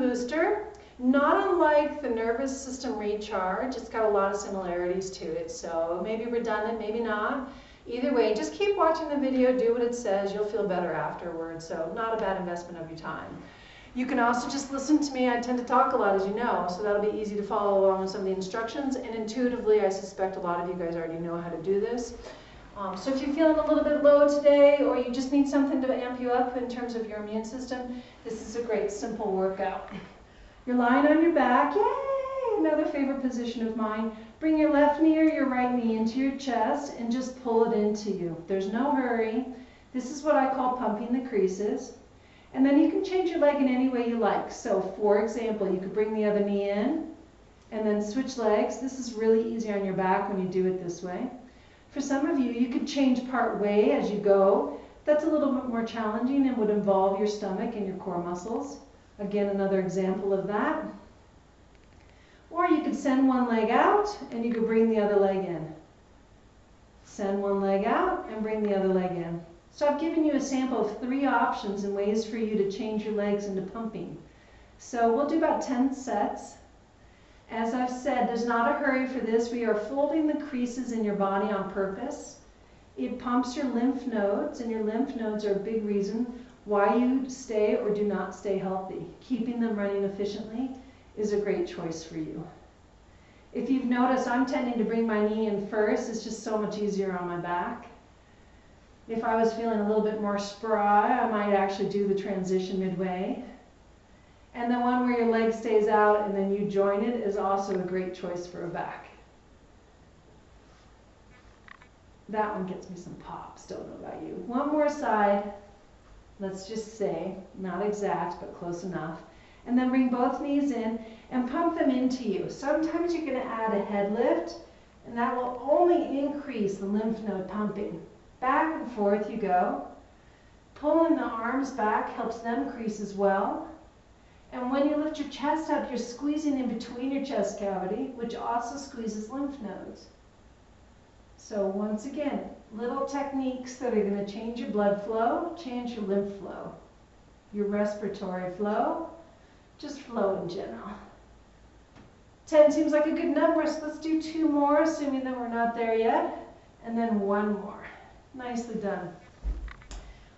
booster. Not unlike the nervous system recharge, it's got a lot of similarities to it, so maybe redundant, maybe not. Either way, just keep watching the video, do what it says, you'll feel better afterwards, so not a bad investment of your time. You can also just listen to me. I tend to talk a lot, as you know, so that'll be easy to follow along with some of the instructions, and intuitively I suspect a lot of you guys already know how to do this. So if you're feeling a little bit low today, or you just need something to amp you up in terms of your immune system, this is a great simple workout. You're lying on your back, yay, another favorite position of mine. Bring your left knee or your right knee into your chest and just pull it into you. There's no hurry. This is what I call pumping the creases. And then you can change your leg in any way you like. So for example, you could bring the other knee in and then switch legs. This is really easy on your back when you do it this way. For some of you, you could change part way as you go. That's a little bit more challenging and would involve your stomach and your core muscles. Again, another example of that. Or you could send one leg out and you could bring the other leg in. Send one leg out and bring the other leg in. So I've given you a sample of 3 options and ways for you to change your legs into pumping. So we'll do about 10 sets. As I've said, there's not a hurry for this. We are folding the creases in your body on purpose. It pumps your lymph nodes, and your lymph nodes are a big reason why you stay or do not stay healthy. Keeping them running efficiently is a great choice for you. If you've noticed, I'm tending to bring my knee in first. It's just so much easier on my back. If I was feeling a little bit more spry, I might actually do the transition midway. And the one where your leg stays out and then you join it is also a great choice for a back. That one gets me some pops, don't know about you. One more side, let's just say, not exact, but close enough. And then bring both knees in and pump them into you. Sometimes you're going to add a head lift, and that will only increase the lymph node pumping. Back and forth you go. Pulling the arms back helps them crease as well. And when you lift your chest up, you're squeezing in between your chest cavity, which also squeezes lymph nodes. So once again, little techniques that are going to change your blood flow, change your lymph flow, your respiratory flow, just flow in general. 10 seems like a good number, so let's do 2 more, assuming that we're not there yet, and then 1 more. Nicely done.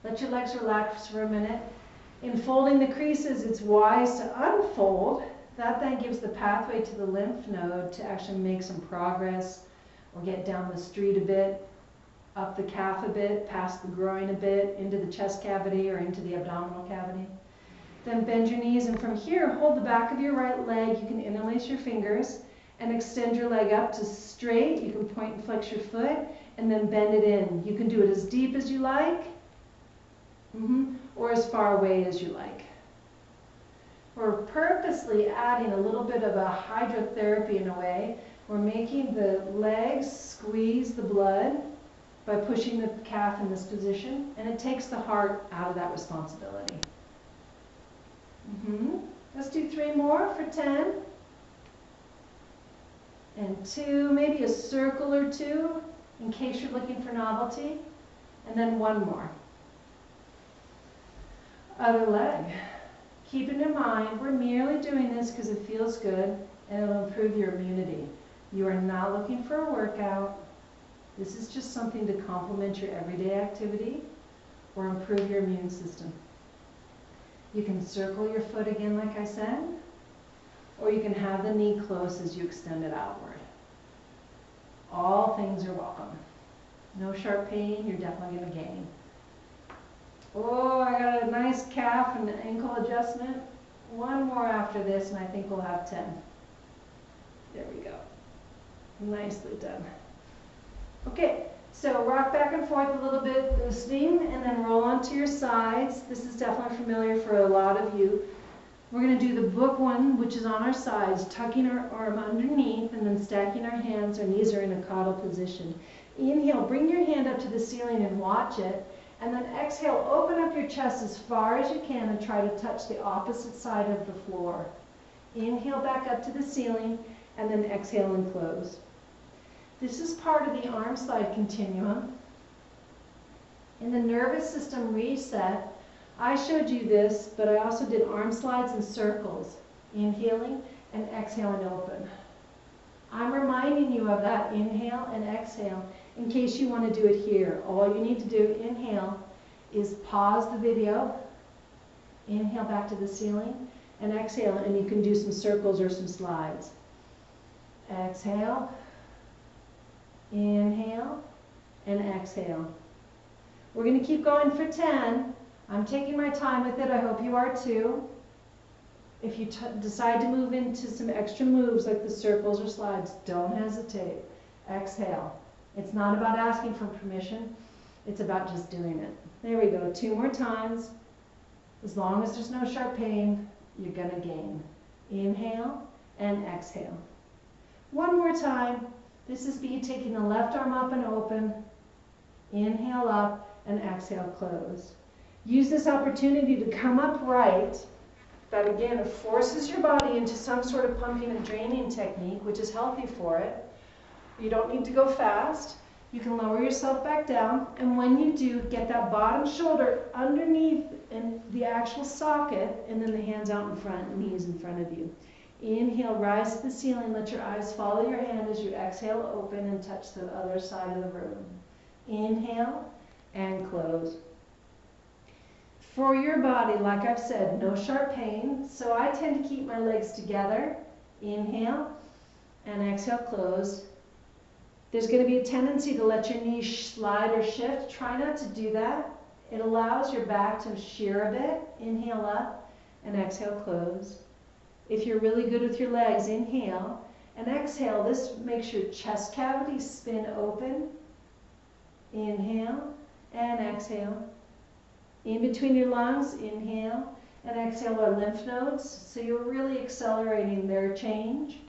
Let your legs relax for a minute. In folding the creases, it's wise to unfold. That then gives the pathway to the lymph node to actually make some progress or get down the street a bit, up the calf a bit, past the groin a bit, into the chest cavity or into the abdominal cavity. Then bend your knees, and from here, hold the back of your right leg. You can interlace your fingers and extend your leg up to straight. You can point and flex your foot and then bend it in. You can do it as deep as you like. Or as far away as you like. We're purposely adding a little bit of a hydrotherapy in a way. We're making the legs squeeze the blood by pushing the calf in this position, and it takes the heart out of that responsibility. Let's do 3 more for 10. And 2, maybe a circle or 2 in case you're looking for novelty. And then 1 more. Other leg. Keeping in mind, we're merely doing this because it feels good and it'll improve your immunity. You are not looking for a workout. This is just something to complement your everyday activity or improve your immune system. You can circle your foot again, like I said, or you can have the knee close as you extend it outward. All things are welcome. No sharp pain, you're definitely going to gain. Oh, I got a nice calf and ankle adjustment. 1 more after this, and I think we'll have 10. There we go. Nicely done. Okay, so rock back and forth a little bit, loosening, and then roll onto your sides. This is definitely familiar for a lot of you. We're going to do the book one, which is on our sides, tucking our arm underneath and then stacking our hands. Our knees are in a caudal position. Inhale, bring your hand up to the ceiling and watch it. And then exhale, open up your chest as far as you can and try to touch the opposite side of the floor. Inhale back up to the ceiling and then exhale and close. This is part of the arm slide continuum. In the nervous system reset, I showed you this, but I also did arm slides and circles, inhaling and exhale and open. I'm reminding you of that inhale and exhale in case you want to do it here. All you need to do, inhale, is pause the video, inhale back to the ceiling, and exhale, and you can do some circles or some slides. Exhale, inhale, and exhale. We're going to keep going for 10. I'm taking my time with it. I hope you are too. If you decide to move into some extra moves like the circles or slides, don't hesitate. Exhale. It's not about asking for permission. It's about just doing it. There we go. 2 more times. As long as there's no sharp pain, you're going to gain. Inhale and exhale. 1 more time. This is me taking the left arm up and open. Inhale up and exhale, close. Use this opportunity to come upright. That again, it forces your body into some sort of pumping and draining technique, which is healthy for it. You don't need to go fast. You can lower yourself back down, and when you do, get that bottom shoulder underneath in the actual socket, and then the hands out in front, knees in front of you. Inhale, rise to the ceiling, let your eyes follow your hand as you exhale, open and touch the other side of the room. Inhale and close. For your body, like I've said, no sharp pain, so I tend to keep my legs together. Inhale and exhale, close. There's going to be a tendency to let your knees slide or shift. Try not to do that. It allows your back to shear a bit. Inhale up and exhale, close. If you're really good with your legs, inhale and exhale. This makes your chest cavity spin open. Inhale and exhale. In between your lungs, inhale and exhale are lymph nodes. So you're really accelerating their change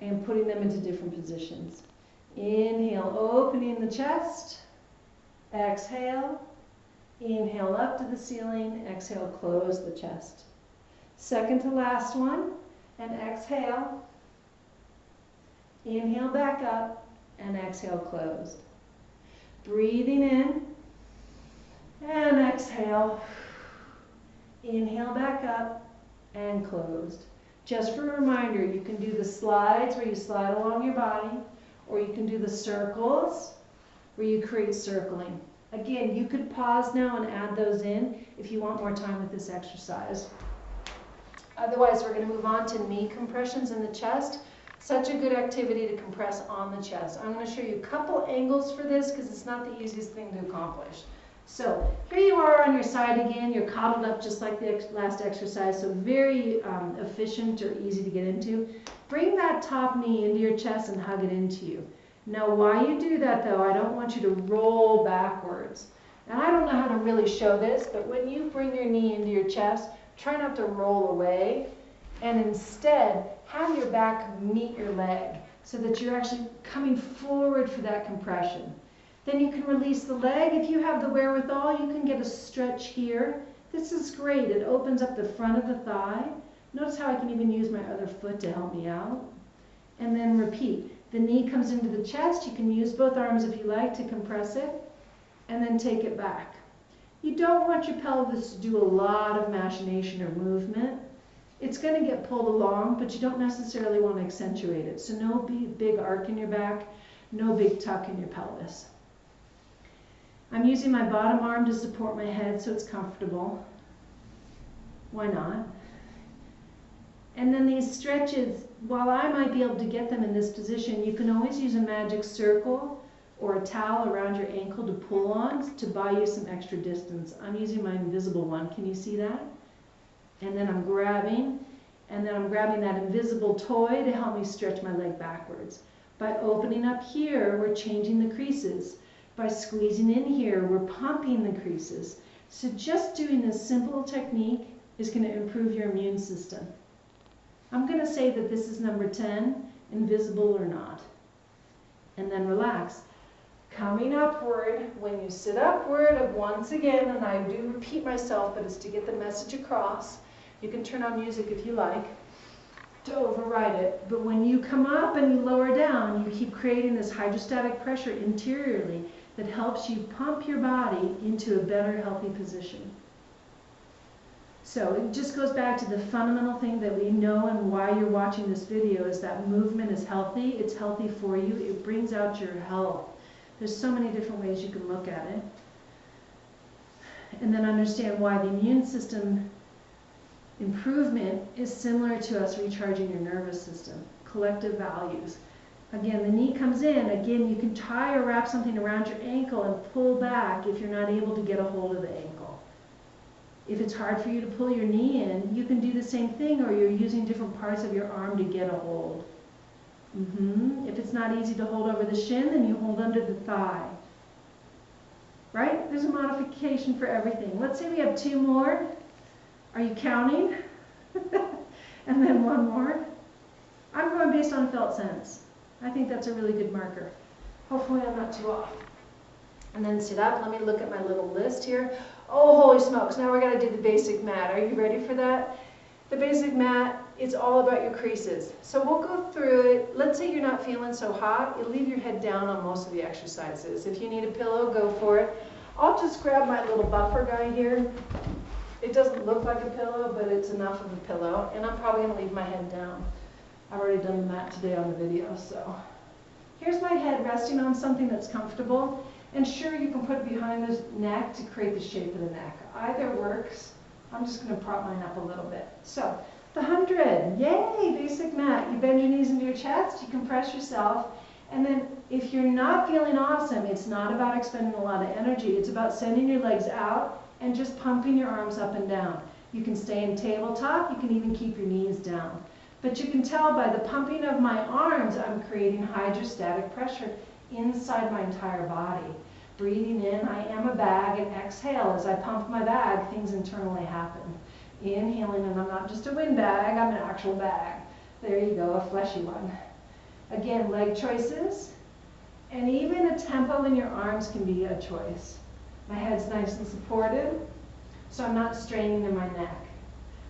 and putting them into different positions. Inhale, opening the chest. Exhale. Inhale up to the ceiling. Exhale, close the chest. Second to last one. And exhale. Inhale back up. And exhale, closed. Breathing in. And exhale. Inhale back up. And closed. Just for a reminder, you can do the slides where you slide along your body, or you can do the circles where you create circling. Again, you could pause now and add those in if you want more time with this exercise. Otherwise, we're going to move on to knee compressions in the chest. Such a good activity to compress on the chest. I'm going to show you a couple angles for this because it's not the easiest thing to accomplish. So here you are on your side again. You're coddled up just like the last exercise, so very efficient or easy to get into. Bring that top knee into your chest and hug it into you. Now while you do that though, I don't want you to roll backwards. And I don't know how to really show this, but when you bring your knee into your chest, try not to roll away, and instead have your back meet your leg so that you're actually coming forward for that compression. Then you can release the leg. If you have the wherewithal, you can get a stretch here. This is great. It opens up the front of the thigh. Notice how I can even use my other foot to help me out. And then repeat. The knee comes into the chest. You can use both arms if you like to compress it. And then take it back. You don't want your pelvis to do a lot of machination or movement. It's going to get pulled along, but you don't necessarily want to accentuate it. So no big arc in your back, no big tuck in your pelvis. I'm using my bottom arm to support my head so it's comfortable. Why not? And then these stretches, while I might be able to get them in this position, you can always use a magic circle or a towel around your ankle to pull on to buy you some extra distance. I'm using my invisible one. Can you see that? And then I'm grabbing that invisible toy to help me stretch my leg backwards. By opening up here, we're changing the creases. By squeezing in here, we're pumping the creases. So just doing this simple technique is going to improve your immune system. I'm going to say that this is number 10, invisible or not. And then relax. Coming upward, when you sit upward, once again, and I do repeat myself, but it's to get the message across. You can turn on music if you like to override it. But when you come up and you lower down, you keep creating this hydrostatic pressure interiorly that helps you pump your body into a better, healthy position. So it just goes back to the fundamental thing that we know and why you're watching this video is that movement is healthy. It's healthy for you. It brings out your health. There's so many different ways you can look at it. And then understand why the immune system improvement is similar to us recharging your nervous system. Collective values. Again, the knee comes in. Again, you can tie or wrap something around your ankle and pull back if you're not able to get a hold of the ankle. If it's hard for you to pull your knee in, you can do the same thing, or you're using different parts of your arm to get a hold. If it's not easy to hold over the shin, then you hold under the thigh. Right? There's a modification for everything. Let's say we have 2 more. Are you counting? And then 1 more. I'm going based on felt sense. I think that's a really good marker. Hopefully I'm not too off. And then sit up. Let me look at my little list here. Oh, holy smokes. Now we're going to do the basic mat. Are you ready for that? The basic mat, it's all about your creases. So we'll go through it. Let's say you're not feeling so hot. You leave your head down on most of the exercises. If you need a pillow, go for it. I'll just grab my little buffer guy here. It doesn't look like a pillow, but it's enough of a pillow. And I'm probably going to leave my head down. I've already done the mat today on the video, so. Here's my head resting on something that's comfortable. And sure, you can put it behind the neck to create the shape of the neck. Either works. I'm just going to prop mine up a little bit. So, the 100. Yay, basic mat. You bend your knees into your chest, you compress yourself, and then if you're not feeling awesome, it's not about expending a lot of energy. It's about sending your legs out and just pumping your arms up and down. You can stay in tabletop. You can even keep your knees down. But you can tell by the pumping of my arms, I'm creating hydrostatic pressure inside my entire body. Breathing in, I am a bag, and exhale, as I pump my bag, things internally happen. Inhaling, and I'm not just a wind bag, I'm an actual bag. There you go, a fleshy one. Again, leg choices, and even a tempo in your arms can be a choice. My head's nice and supported, so I'm not straining in my neck.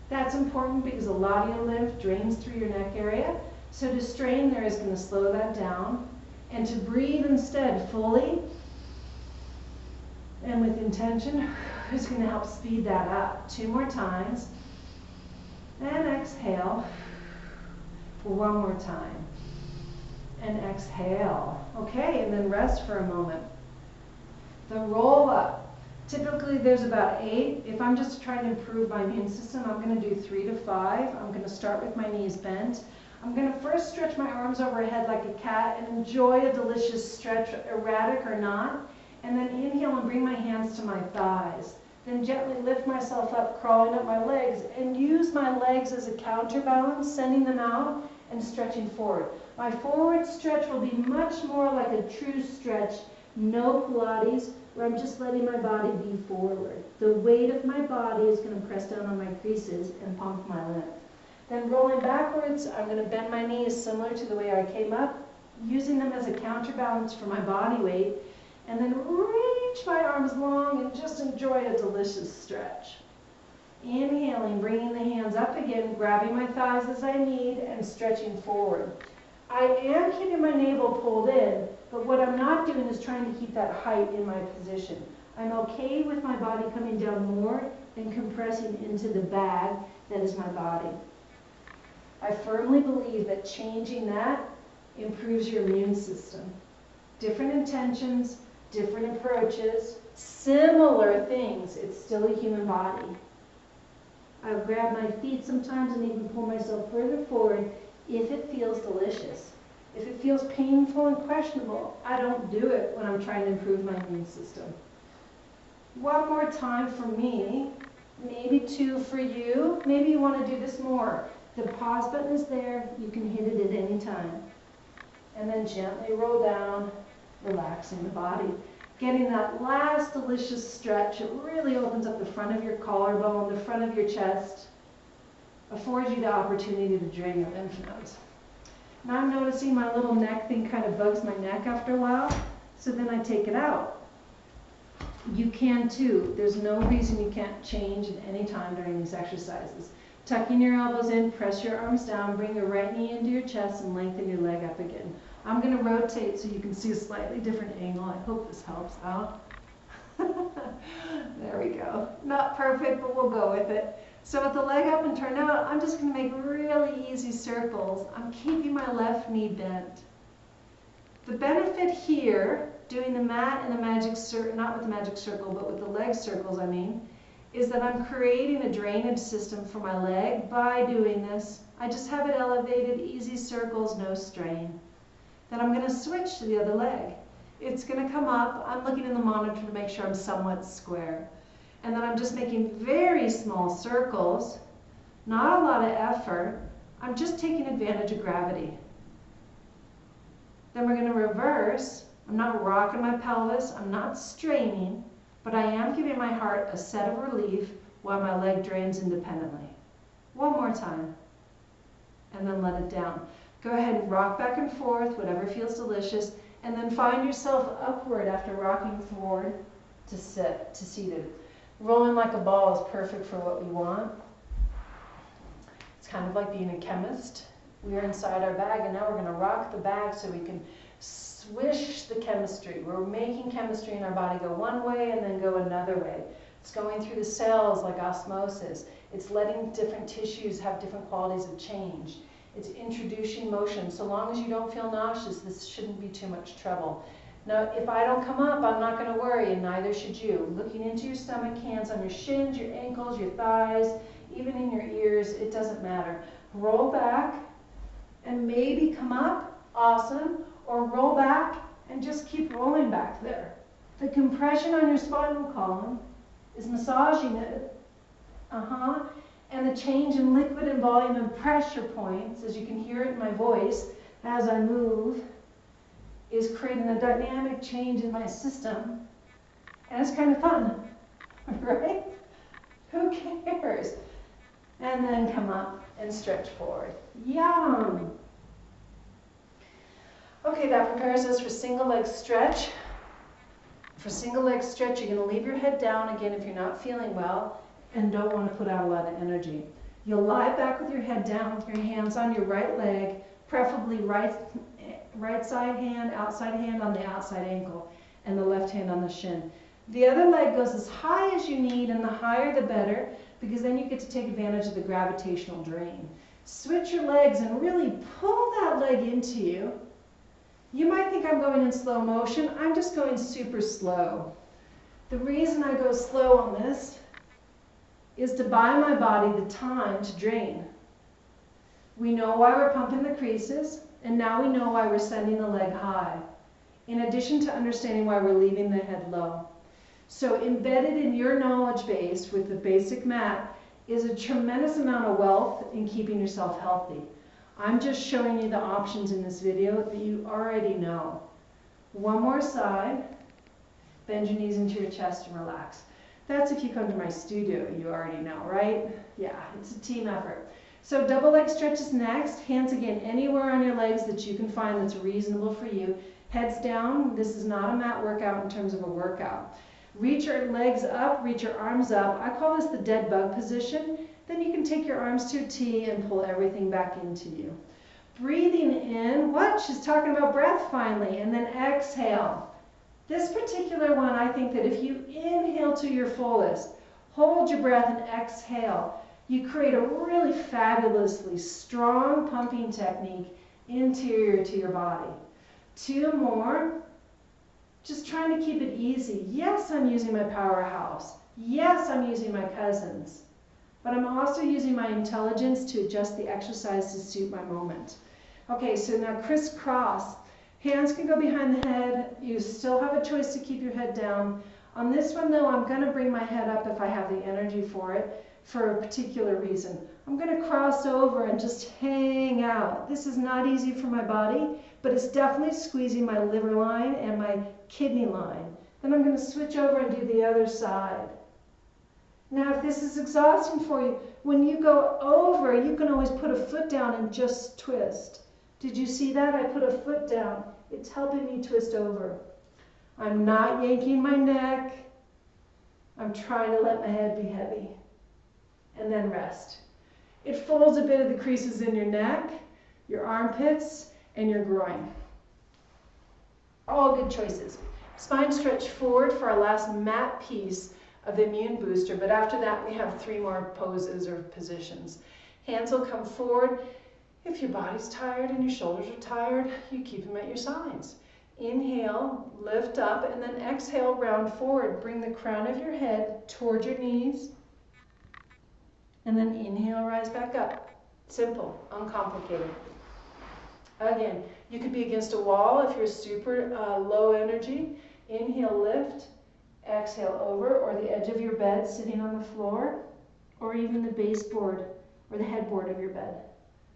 That's important because a lot of your lymph drains through your neck area, so to strain there is going to slow that down, and to breathe instead fully, and with intention, is going to help speed that up. 2 more times. And exhale. 1 more time. And exhale. Okay, and then rest for a moment. The roll up. Typically there's about 8. If I'm just trying to improve my immune system, I'm going to do 3 to 5. I'm going to start with my knees bent. I'm going to first stretch my arms overhead like a cat and enjoy a delicious stretch, erratic or not. And then inhale and bring my hands to my thighs. Then gently lift myself up, crawling up my legs, and use my legs as a counterbalance, sending them out and stretching forward. My forward stretch will be much more like a true stretch, no Pilates, where I'm just letting my body be forward. The weight of my body is going to press down on my creases and pump my lymph. Then rolling backwards, I'm going to bend my knees similar to the way I came up, using them as a counterbalance for my body weight, and then reach my arms long and just enjoy a delicious stretch. Inhaling, bringing the hands up again, grabbing my thighs as I need, and stretching forward. I am keeping my navel pulled in, but what I'm not doing is trying to keep that height in my position. I'm okay with my body coming down more and compressing into the bag that is my body. I firmly believe that changing that improves your immune system. Different intentions, different approaches, similar things. It's still a human body. I'll grab my feet sometimes and even pull myself further forward if it feels delicious. If it feels painful and questionable, I don't do it when I'm trying to improve my immune system. 1 more time for me, maybe 2 for you. Maybe you want to do this more. The pause button is there. You can hit it at any time. And then gently roll down, relaxing the body. Getting that last delicious stretch. It really opens up the front of your collarbone, the front of your chest. Affords you the opportunity to drain your lymph nodes. Now I'm noticing my little neck thing kind of bugs my neck after a while, so then I take it out. You can too. There's no reason you can't change at any time during these exercises. Tucking your elbows in, press your arms down, bring your right knee into your chest and lengthen your leg up again. I'm going to rotate so you can see a slightly different angle. I hope this helps out. There we go. Not perfect, but we'll go with it. So with the leg up and turned out, I'm just going to make really easy circles. I'm keeping my left knee bent. The benefit here, doing the mat and the magic circle, not with the magic circle, but with the leg circles, I mean, is that I'm creating a drainage system for my leg by doing this. I just have it elevated, easy circles, no strain. Then I'm going to switch to the other leg. It's going to come up. I'm looking in the monitor to make sure I'm somewhat square. And then I'm just making very small circles, not a lot of effort. I'm just taking advantage of gravity. Then we're going to reverse. I'm not rocking my pelvis. I'm not straining, but I am giving my heart a set of relief while my leg drains independently. One more time. And then let it down. Go ahead and rock back and forth, whatever feels delicious, and then find yourself upward after rocking forward to seated. Rolling like a ball is perfect for what we want. It's kind of like being a chemist. We're inside our bag, and now we're going to rock the bag so we can swish the chemistry. We're making chemistry in our body go one way and then go another way. It's going through the cells like osmosis. It's letting different tissues have different qualities of change. It's introducing motion. So long as you don't feel nauseous, this shouldn't be too much trouble. Now, if I don't come up, I'm not going to worry, and neither should you. Looking into your stomach, hands on your shins, your ankles, your thighs, even in your ears, it doesn't matter. Roll back and maybe come up, awesome, or roll back and just keep rolling back there. The compression on your spinal column is massaging it. And the change in liquid and volume and pressure points, as you can hear it in my voice as I move, is creating a dynamic change in my system. And it's kind of fun, right? Who cares? And then come up and stretch forward. Yum! Okay, that prepares us for single leg stretch. For single leg stretch, you're going to leave your head down again if you're not feeling well and don't want to put out a lot of energy. You'll lie back with your head down, your hands on your right leg, preferably right side hand, outside hand on the outside ankle, and the left hand on the shin. The other leg goes as high as you need, and the higher the better, because then you get to take advantage of the gravitational drain. Switch your legs and really pull that leg into you. You might think I'm going in slow motion. I'm just going super slow. The reason I go slow on this is to buy my body the time to drain. We know why we're pumping the creases, and now we know why we're sending the leg high, in addition to understanding why we're leaving the head low. So embedded in your knowledge base with the basic mat is a tremendous amount of wealth in keeping yourself healthy. I'm just showing you the options in this video that you already know. One more side. Bend your knees into your chest and relax. That's if you come to my studio, you already know, right? Yeah, it's a team effort. So double leg stretches next. Hands again anywhere on your legs that you can find that's reasonable for you. Heads down. This is not a mat workout in terms of a workout. Reach your legs up, reach your arms up. I call this the dead bug position. Then you can take your arms to a T and pull everything back into you. Breathing in, what? She's talking about breath finally, and then exhale. This particular one, I think that if you inhale to your fullest, hold your breath and exhale, you create a really fabulously strong pumping technique interior to your body. Two more. Just trying to keep it easy. Yes, I'm using my powerhouse. Yes, I'm using my cousins. But I'm also using my intelligence to adjust the exercise to suit my moment. Okay, so now crisscross. Hands can go behind the head. You still have a choice to keep your head down. On this one though, I'm going to bring my head up if I have the energy for it, for a particular reason. I'm going to cross over and just hang out. This is not easy for my body, but it's definitely squeezing my liver line and my kidney line. Then I'm going to switch over and do the other side. Now, if this is exhausting for you, when you go over, you can always put a foot down and just twist. Did you see that? I put a foot down. It's helping me twist over. I'm not yanking my neck. I'm trying to let my head be heavy. And then rest. It folds a bit of the creases in your neck, your armpits, and your groin. All good choices. Spine stretch forward for our last mat piece of the immune booster. But after that, we have 3 more poses or positions. Hands will come forward. If your body's tired and your shoulders are tired, you keep them at your sides. Inhale, lift up, and then exhale, round forward. Bring the crown of your head toward your knees, and then inhale, rise back up. Simple, uncomplicated. Again, you could be against a wall if you're super low energy. Inhale, lift, exhale over, or the edge of your bed sitting on the floor, or even the baseboard or the headboard of your bed.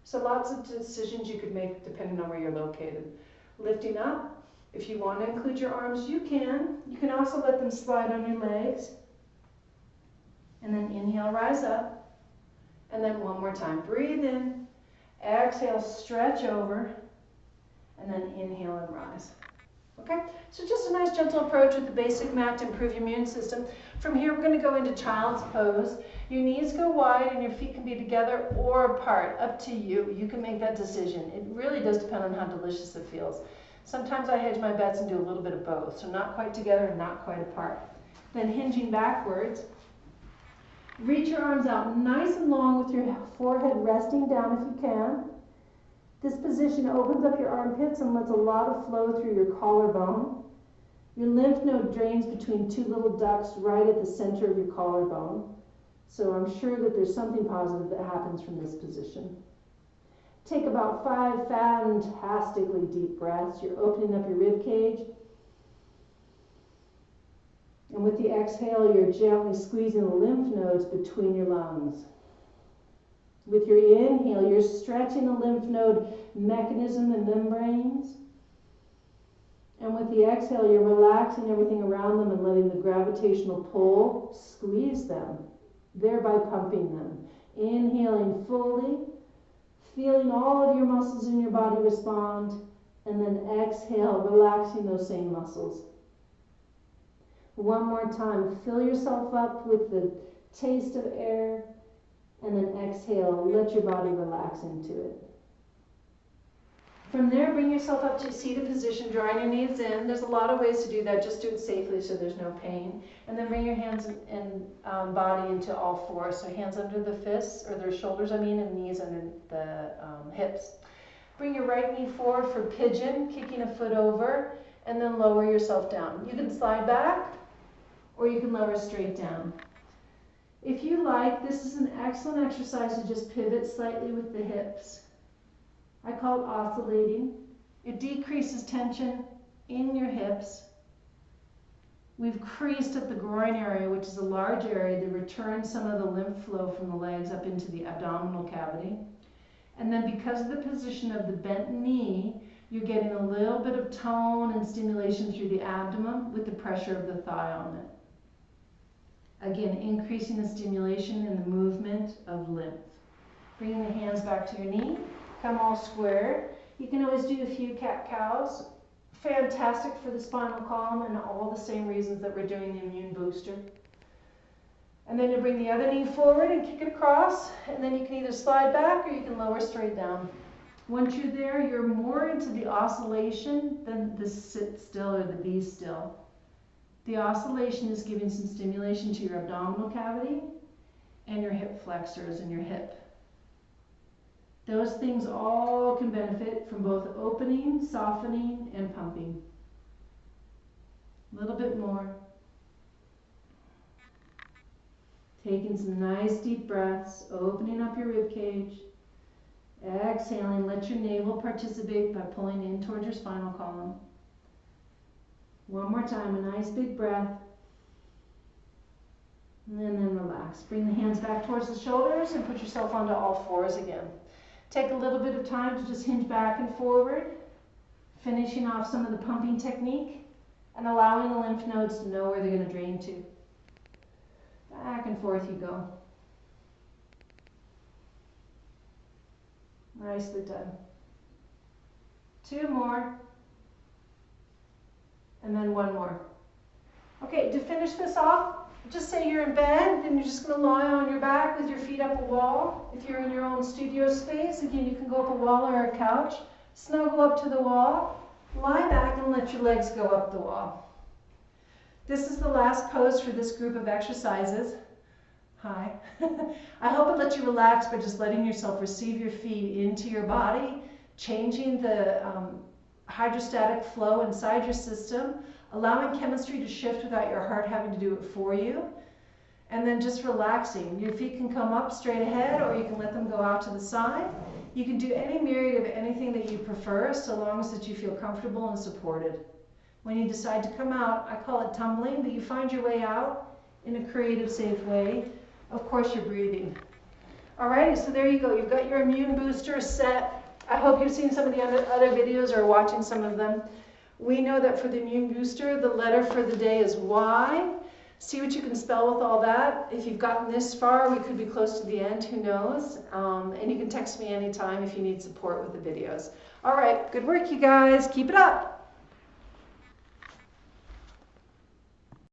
So lots of decisions you could make depending on where you're located. Lifting up. If you want to include your arms, you can. You can also let them slide on your legs. And then inhale, rise up. And then one more time. Breathe in. Exhale, stretch over. And then inhale and rise. Okay? So just a nice gentle approach with the basic mat to improve your immune system. From here, we're going to go into child's pose. Your knees go wide and your feet can be together or apart. Up to you. You can make that decision. It really does depend on how delicious it feels. Sometimes I hedge my bets and do a little bit of both, so not quite together and not quite apart. Then hinging backwards, reach your arms out nice and long with your forehead resting down if you can. This position opens up your armpits and lets a lot of flow through your collarbone. Your lymph node drains between 2 little ducts right at the center of your collarbone. So I'm sure that there's something positive that happens from this position. Take about 5 fantastically deep breaths. You're opening up your rib cage. And with the exhale, you're gently squeezing the lymph nodes between your lungs. With your inhale, you're stretching the lymph node mechanism and membranes. And with the exhale, you're relaxing everything around them and letting the gravitational pull squeeze them, thereby pumping them. Inhaling fully. Feeling all of your muscles in your body respond, and then exhale, relaxing those same muscles. One more time, fill yourself up with the taste of air, and then exhale, let your body relax into it. From there, bring yourself up to a seated position, drawing your knees in. There's a lot of ways to do that. Just do it safely so there's no pain. And then bring your hands and body into all fours. So hands under the fists, or their shoulders, and knees under the hips. Bring your right knee forward for pigeon, kicking a foot over, and then lower yourself down. You can slide back, or you can lower straight down. If you like, this is an excellent exercise to just pivot slightly with the hips. I call it oscillating. It decreases tension in your hips. We've creased at the groin area, which is a large area, to return some of the lymph flow from the legs up into the abdominal cavity. And then because of the position of the bent knee, you're getting a little bit of tone and stimulation through the abdomen with the pressure of the thigh on it. Again, increasing the stimulation and the movement of lymph. Bringing the hands back to your knee. Come all square. You can always do a few cat-cows. Fantastic for the spinal column and all the same reasons that we're doing the immune booster. And then you bring the other knee forward and kick it across, and then you can either slide back or you can lower straight down. Once you're there, you're more into the oscillation than the sit still or the be still. The oscillation is giving some stimulation to your abdominal cavity and your hip flexors and your hip. Those things all can benefit from both opening, softening, and pumping. A little bit more. Taking some nice deep breaths, opening up your rib cage. Exhaling, let your navel participate by pulling in towards your spinal column. One more time, a nice big breath. And then relax. Bring the hands back towards the shoulders and put yourself onto all fours again. Take a little bit of time to just hinge back and forward, finishing off some of the pumping technique and allowing the lymph nodes to know where they're going to drain to. Back and forth you go. Nicely done. 2 more. And then 1 more. Okay, to finish this off, just say you're in bed and you're just going to lie on your back with your feet up a wall. If you're in your own studio space, again, you can go up a wall or a couch. Snuggle up to the wall. Lie back and let your legs go up the wall. This is the last pose for this group of exercises. Hi. I hope it lets you relax by just letting yourself receive your feet into your body, changing the hydrostatic flow inside your system, allowing chemistry to shift without your heart having to do it for you, and then just relaxing. Your feet can come up straight ahead, or you can let them go out to the side. You can do any myriad of anything that you prefer, so long as that you feel comfortable and supported. When you decide to come out, I call it tumbling, but you find your way out in a creative, safe way. Of course, you're breathing. All right, so there you go. You've got your immune booster set. I hope you've seen some of the other videos or watching some of them. We know that for the immune booster, the letter for the day is Y. See what you can spell with all that. If you've gotten this far, we could be close to the end, who knows? And you can text me anytime if you need support with the videos. All right, good work, you guys. Keep it up.